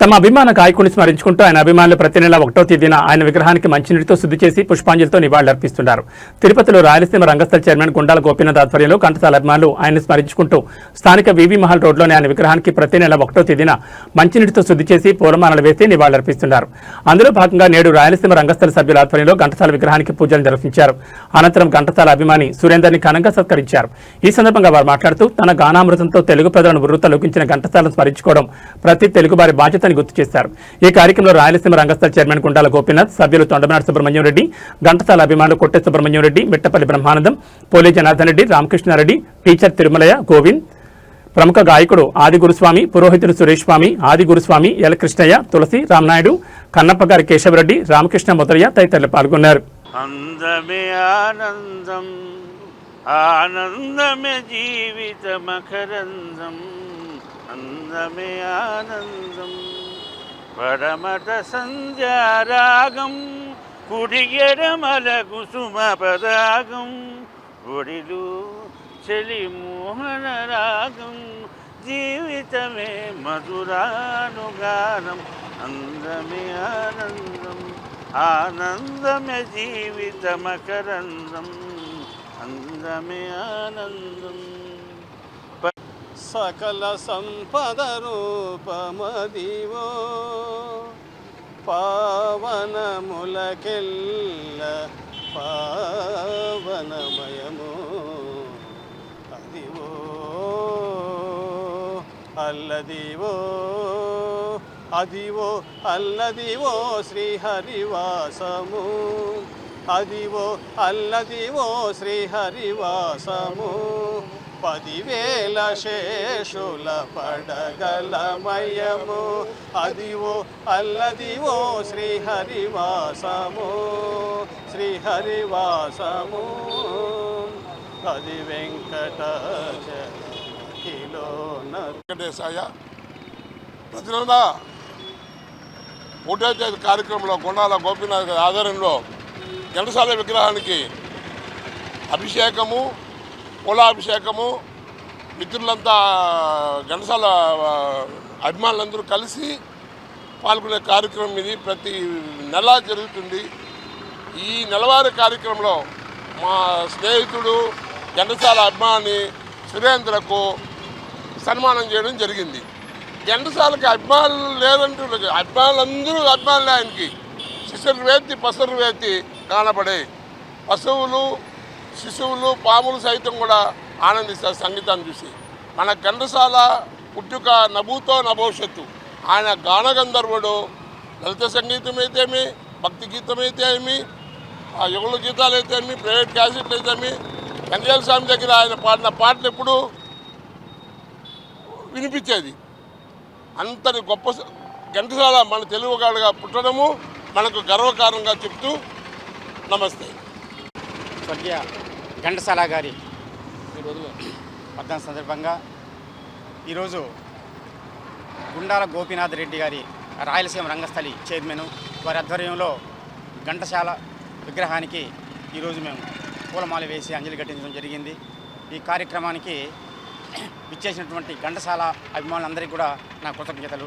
తమ అభిమాన గాయకుడిని స్మరించుకుంటూ ఆయన అభిమానులు ప్రతి నెల 1వ తేదీన ఆయన విగ్రహానికి మంచినీటితో శుద్ధి చేసి పుష్పాంజలితో నివాళులర్పిస్తున్నారు. తిరుపతిలో రాయలసీమ రంగస్థల చైర్మన్ గుండాల గోపీనాథ్ ఆధ్వర్యంలో ఘంటసాల అభిమానులు ఆయన్ని స్మరించుకుంటూ స్థానిక వివి మహల్ రోడ్లోని ఆయన విగ్రహానికి ప్రతి నెల 1వ తేదీన మంచినీటితో శుద్ధి చేసి పూలమాలలు వేసి నివాళులర్పిస్తున్నారు. అందులో భాగంగా నేడు రాయలసీమ రంగస్థల సభ్యుల ఆధ్వర్యంలో ఘంటసాల విగ్రహానికి పూజలు నిర్వహించారు. అనంతరం ఘంటసాల అభిమాని సురేందర్ని ఘనంగా సత్కరించారు. ఈ సందర్భంగా వారు మాట్లాడుతూ తన గానామృతంతో తెలుగు ప్రజలను ఉర్రూతలూగించిన ఘంటసాలను స్మరించుకోవడం ప్రతి తెలుగువారి బాధ్యత గుర్తు చేశారు. ఈ కార్యక్రమంలో రాయలసీమ రంగస్థల చైర్మన్ గుండాల గోపీనాథ్, సభ్యులు తొండమనాడు సుబ్రహ్మణ్యం రెడ్డి, ఘంటసాల అభిమానులు కొట్టె సుబ్రహ్మణ్యం రెడ్డి, మిట్టపల్లి బ్రహ్మానందం, పోలే జనార్దన్ రెడ్డి, రామకృష్ణారెడ్డి, టీచర్ తిరుమలయ్య, గోవింద్, ప్రముఖ గాయకుడు ఆది గురుస్వామి, పురోహితుడు సురేష్ స్వామి, ఆది గురుస్వామి, ఎల్ కృష్ణయ్య, తులసి, రామనాయుడు, కన్నప్ప గారి కేశవరెడ్డి, రామకృష్ణ మొదలయ్య తదితరులు పాల్గొన్నారు. అందమే ఆనందం, ఆనందమే జీవిత మకరందం, అందమే ఆనందం, పరమట సంధ్యారాగం, కుడియడమల కుసుమ పరాగం, ఒడిలు చెలి మోహన రాగం, జీవితమే మధురానుగానం, అందమే ఆనందం, ఆనందమే జీవిత మకరందం, అందమే ఆనందం. సకల సంపద రూపమదివో పావనములకెల్ల పావనమయము, అదివో అల్లదివో అదివో అల్లదివో శ్రీహరివాసము, అదివో అల్లదివో శ్రీహరివాసము, 10,000 శేషుల పడగలమయము, అదివో అల్లదివో శ్రీహరివాసము, శ్రీహరివాసము, అది వెంకటేశాయ. ప్రతి నెల 1వ తేదీ కార్యక్రమంలో గుండాల గోపీనాథ్ గారి ఆధ్వర్యంలో ఘంటసాల విగ్రహానికి అభిషేకము, పూలాభిషేకము, మిత్రులంతా ఘంటసాల అభిమానులందరూ కలిసి పాల్గొనే కార్యక్రమం ఇది ప్రతి నెల జరుగుతుంది. ఈ నెలవారీ కార్యక్రమంలో మా స్నేహితుడు ఘంటసాల అభిమాని సురేంద్రకు సన్మానం చేయడం జరిగింది. ఘంటసాలకి అభిమానులు లేదంటూ అభిమానులందరూ అభిమానులే. ఆయనకి శిశురు వేత్తి పసరు వేత్తి కానపడే పశువులు, శిశువులు, పాములు సైతం కూడా ఆనందిస్తారు సంగీతాన్ని చూసి. మన ఘంటసాల పుట్టుక నభూతో నభవిష్యత్తు. ఆయన గానగంధర్వుడు. లలిత సంగీతం అయితేమి, భక్తి గీతం అయితేమి, యుగల గీతాలు అయితేమి, ప్రైవేట్ క్యాసెట్లు అయితేమి, వెంకటేశ్వర స్వామి దగ్గర ఆయన పాడిన పాటలు ఎప్పుడు వినిపించేది. అంతటి గొప్ప ఘంటసాల మన తెలుగుగాడుగా పుట్టడము మనకు గర్వకారణంగా చెప్తూ నమస్తే. స్వర్గీయ ఘంటసాల గారి వర్ధంతి సందర్భంగా ఈరోజు గుండాల గోపీనాథ్ రెడ్డి గారి రాయలసీమ రంగస్థలి చైర్మన్ వారి ఆధ్వర్యంలో ఘంటసాల విగ్రహానికి ఈరోజు మేము పూలమాల వేసి అంజలి ఘటించడం జరిగింది. ఈ కార్యక్రమానికి విచ్చేసినటువంటి ఘంటసాల అభిమానులందరికీ కూడా నా కృతజ్ఞతలు.